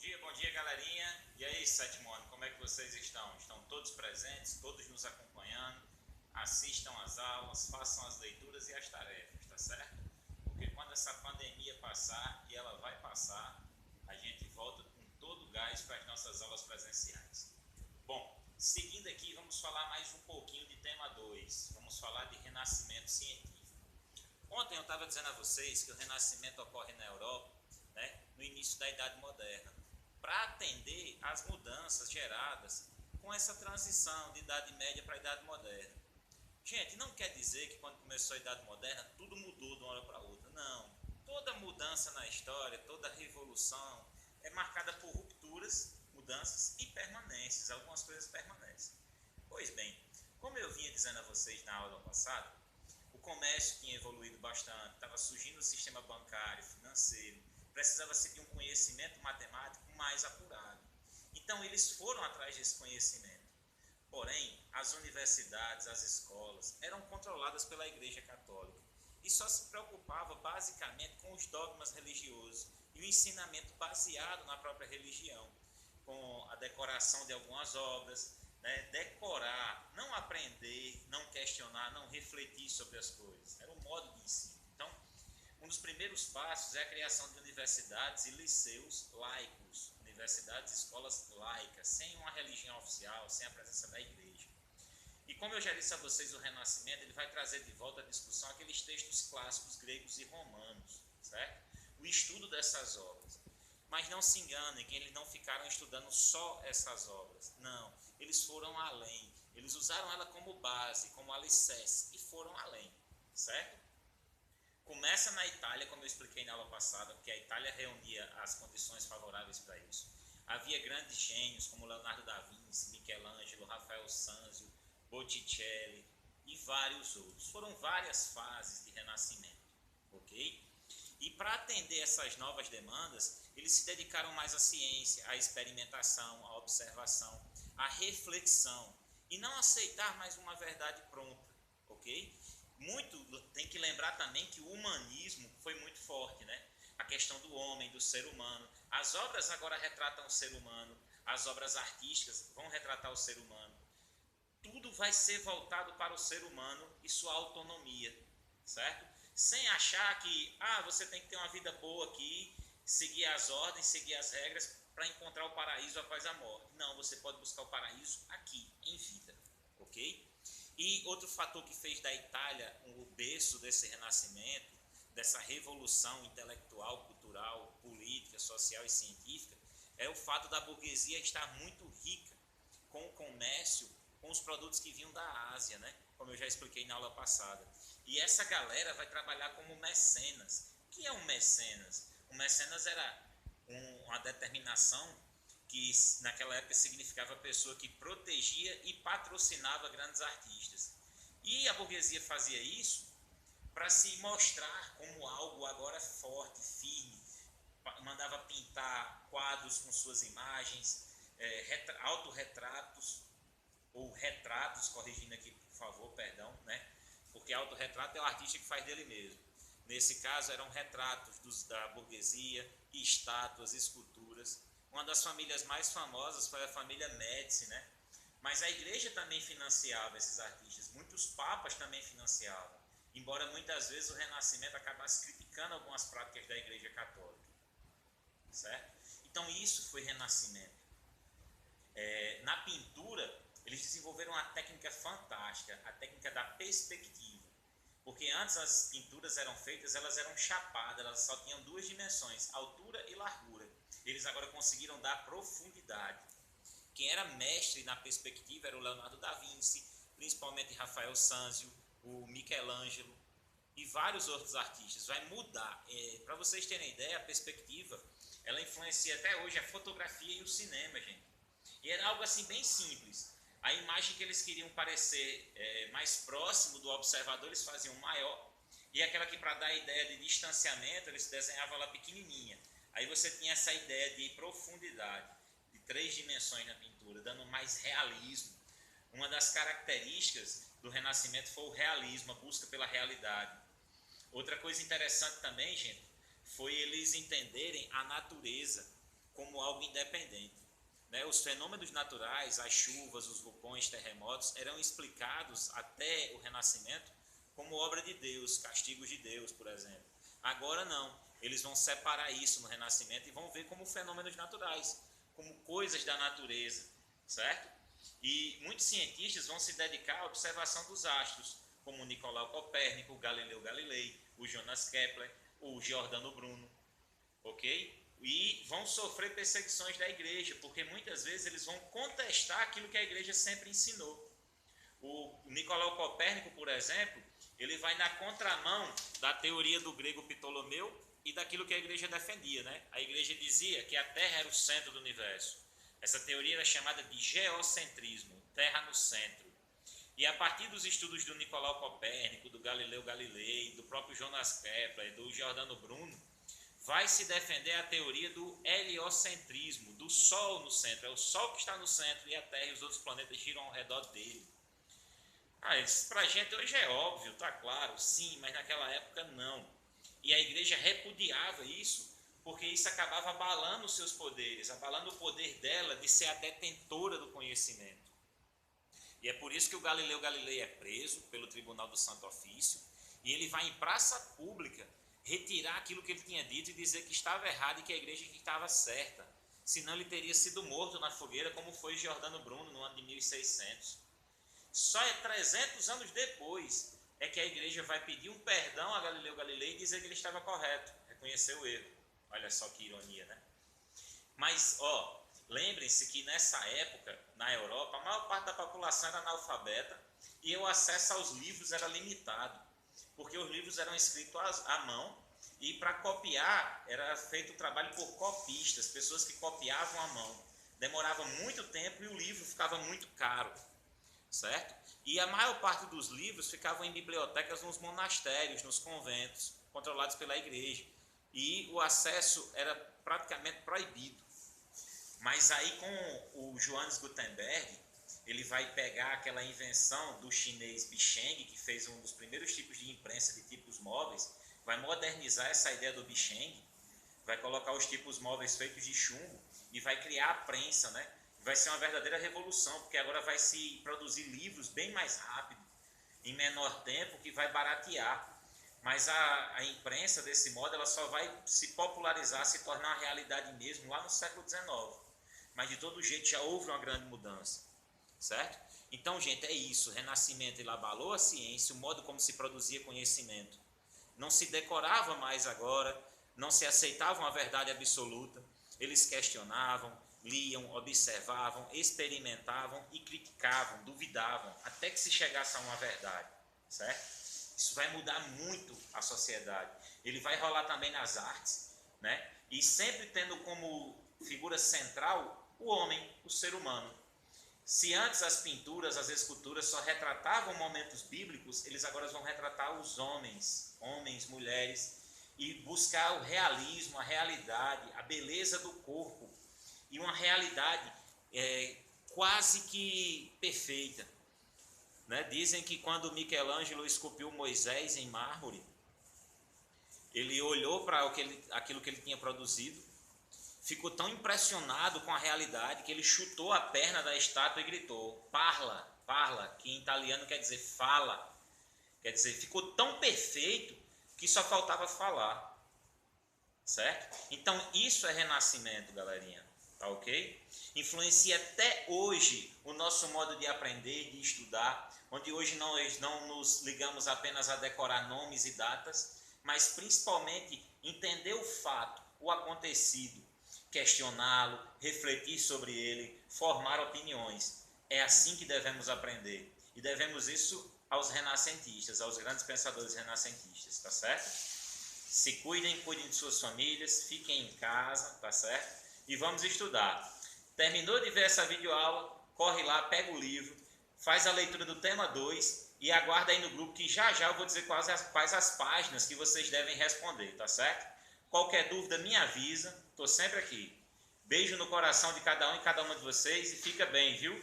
Bom dia, galerinha. E aí, sétimo ano, como é que vocês estão? Estão todos presentes, todos nos acompanhando? Assistam às aulas, façam as leituras e as tarefas, tá certo? Porque quando essa pandemia passar, e ela vai passar, a gente volta com todo o gás para as nossas aulas presenciais. Bom, seguindo aqui, vamos falar mais um pouquinho de tema 2. Vamos falar de renascimento científico. Ontem eu estava dizendo a vocês que o renascimento ocorre na Europa, né, no início da Idade Moderna, para atender às mudanças geradas com essa transição de Idade Média para a Idade Moderna. Gente, não quer dizer que quando começou a Idade Moderna tudo mudou de uma hora para outra. Não. Toda mudança na história, toda revolução é marcada por rupturas, mudanças e permanências. Algumas coisas permanecem. Pois bem, como eu vinha dizendo a vocês na aula passada, o comércio tinha evoluído bastante, estava surgindo o sistema bancário, financeiro, precisava-se de um conhecimento matemático mais apurado. Então eles foram atrás desse conhecimento. Porém, as universidades, as escolas eram controladas pela Igreja Católica e só se preocupava basicamente com os dogmas religiosos e o ensinamento baseado na própria religião, com a decoração de algumas obras, né? Decorar, não aprender, não questionar, não refletir sobre as coisas. Era um modo de ensino. Então, um dos primeiros passos é a criação de universidades e liceus laicos, universidades e escolas laicas, sem uma religião oficial, sem a presença da igreja. E como eu já disse a vocês, o Renascimento ele vai trazer de volta à discussão aqueles textos clássicos gregos e romanos, certo? O estudo dessas obras. Mas não se enganem que eles não ficaram estudando só essas obras. Não, eles foram além. Eles usaram ela como base, como alicerce e foram além, certo? Começa na Itália, como eu expliquei na aula passada, porque a Itália reunia as condições favoráveis para isso. Havia grandes gênios como Leonardo da Vinci, Michelangelo, Rafael Sanzio, Botticelli e vários outros. Foram várias fases de renascimento, ok? E para atender essas novas demandas, eles se dedicaram mais à ciência, à experimentação, à observação, à reflexão e não aceitar mais uma verdade pronta, ok? Muito tem que lembrar também que o humanismo foi muito forte, né? A questão do homem, do ser humano. As obras agora retratam o ser humano, as obras artísticas vão retratar o ser humano. Tudo vai ser voltado para o ser humano e sua autonomia, certo? Sem achar que, você tem que ter uma vida boa aqui, seguir as ordens, seguir as regras para encontrar o paraíso após a morte. Não, você pode buscar o paraíso aqui, em vida, ok? E outro fator que fez da Itália o berço desse renascimento, dessa revolução intelectual, cultural, política, social e científica, é o fato da burguesia estar muito rica com o comércio, com os produtos que vinham da Ásia, né? Como eu já expliquei na aula passada. E essa galera vai trabalhar como mecenas. O que é um mecenas? O mecenas era uma determinação que naquela época significava pessoa que protegia e patrocinava grandes artistas. E a burguesia fazia isso para se mostrar como algo agora forte, firme. Mandava pintar quadros com suas imagens, autorretratos, ou retratos, corrigindo aqui, por favor, perdão, né? Porque autorretrato é o artista que faz dele mesmo. Nesse caso, eram retratos da burguesia, estátuas, esculturas. Uma das famílias mais famosas foi a família Médici, né? Mas a igreja também financiava esses artistas, muitos papas também financiavam, embora muitas vezes o Renascimento acabasse criticando algumas práticas da igreja católica, certo? Então isso foi Renascimento. Na pintura, eles desenvolveram uma técnica fantástica, a técnica da perspectiva. Porque antes as pinturas eram feitas, elas eram chapadas, elas só tinham duas dimensões, altura e largura. Eles agora conseguiram dar profundidade. Quem era mestre na perspectiva era o Leonardo da Vinci, principalmente Rafael Sanzio, o Michelangelo e vários outros artistas. Vai mudar. Para vocês terem ideia, a perspectiva, ela influencia até hoje a fotografia e o cinema, gente. E era algo assim bem simples. A imagem que eles queriam parecer mais próximo do observador, eles faziam maior. E aquela que, para dar a ideia de distanciamento, eles desenhavam ela pequenininha. Aí você tinha essa ideia de profundidade, de 3 dimensões na pintura, dando mais realismo. Uma das características do Renascimento foi o realismo, a busca pela realidade. Outra coisa interessante também, gente, foi eles entenderem a natureza. como algo independente. Né? Os fenômenos naturais, as chuvas, os vulcões, terremotos, eram explicados até o Renascimento como obra de Deus, castigos de Deus, por exemplo. Agora não, eles vão separar isso no Renascimento e vão ver como fenômenos naturais, como coisas da natureza, certo? E muitos cientistas vão se dedicar à observação dos astros, como Nicolau Copérnico, Galileu Galilei, o Jonas Kepler, o Giordano Bruno, ok? E vão sofrer perseguições da igreja, porque muitas vezes eles vão contestar aquilo que a igreja sempre ensinou. O Nicolau Copérnico, por exemplo, ele vai na contramão da teoria do grego Ptolomeu e daquilo que a igreja defendia, né? A igreja dizia que a Terra era o centro do universo. Essa teoria era chamada de geocentrismo, Terra no centro. E a partir dos estudos do Nicolau Copérnico, do Galileu Galilei, do próprio Jonas Kepler, do Giordano Bruno, vai se defender a teoria do heliocentrismo, do Sol no centro. É o Sol que está no centro e a Terra e os outros planetas giram ao redor dele. Isso para a gente hoje é óbvio, tá claro, sim, mas naquela época não. E a igreja repudiava isso, porque isso acabava abalando os seus poderes, abalando o poder dela de ser a detentora do conhecimento. E é por isso que o Galileu Galilei é preso pelo Tribunal do Santo Ofício, e ele vai em praça pública retirar aquilo que ele tinha dito e dizer que estava errado e que a igreja estava certa. Senão ele teria sido morto na fogueira, como foi Giordano Bruno no ano de 1600. Só 300 anos depois é que a igreja vai pedir um perdão a Galileu Galilei e dizer que ele estava correto, reconhecer o erro. Olha só que ironia, né? Mas, lembrem-se que nessa época, na Europa, a maior parte da população era analfabeta e o acesso aos livros era limitado, porque os livros eram escritos à mão e para copiar era feito o trabalho por copistas, pessoas que copiavam à mão. Demorava muito tempo e o livro ficava muito caro, certo? E a maior parte dos livros ficavam em bibliotecas nos monastérios, nos conventos, controlados pela igreja. E o acesso era praticamente proibido. Mas aí com o Johannes Gutenberg, ele vai pegar aquela invenção do chinês Bicheng, que fez um dos primeiros tipos de imprensa de tipos móveis, vai modernizar essa ideia do Bicheng, vai colocar os tipos móveis feitos de chumbo e vai criar a prensa, né? Vai ser uma verdadeira revolução, porque agora vai se produzir livros bem mais rápido, em menor tempo, que vai baratear. Mas a imprensa, desse modo, ela só vai se popularizar, se tornar uma realidade mesmo lá no século XIX. Mas, de todo jeito, já houve uma grande mudança, certo? Então, gente, é isso. O Renascimento ele abalou a ciência, o modo como se produzia conhecimento. Não se decorava mais agora, não se aceitava uma verdade absoluta. Eles questionavam, liam, observavam, experimentavam e criticavam, duvidavam, até que se chegasse a uma verdade, certo? Isso vai mudar muito a sociedade. Ele vai rolar também nas artes, né? E sempre tendo como figura central o homem, o ser humano. Se antes as pinturas, as esculturas só retratavam momentos bíblicos, eles agora vão retratar os homens, mulheres, e buscar o realismo, a realidade, a beleza do corpo, e uma realidade quase que perfeita. Né? Dizem que quando Michelangelo esculpiu Moisés em mármore, ele olhou para aquilo que ele tinha produzido, ficou tão impressionado com a realidade que ele chutou a perna da estátua e gritou, parla, parla, que em italiano quer dizer fala. Quer dizer, ficou tão perfeito que só faltava falar. Certo? Então, isso é renascimento, galerinha. Tá ok? Influencia até hoje o nosso modo de aprender, de estudar, onde hoje nós não nos ligamos apenas a decorar nomes e datas, mas principalmente entender o fato, o acontecido, questioná-lo, refletir sobre ele, formar opiniões. É assim que devemos aprender. E devemos isso aos renascentistas, aos grandes pensadores renascentistas, tá certo? Se cuidem, cuidem de suas famílias, fiquem em casa, tá certo? E vamos estudar. Terminou de ver essa videoaula, corre lá, pega o livro, faz a leitura do tema 2 e aguarda aí no grupo que já eu vou dizer quais as páginas que vocês devem responder, tá certo? Qualquer dúvida me avisa, estou sempre aqui. Beijo no coração de cada um e cada uma de vocês e fica bem, viu?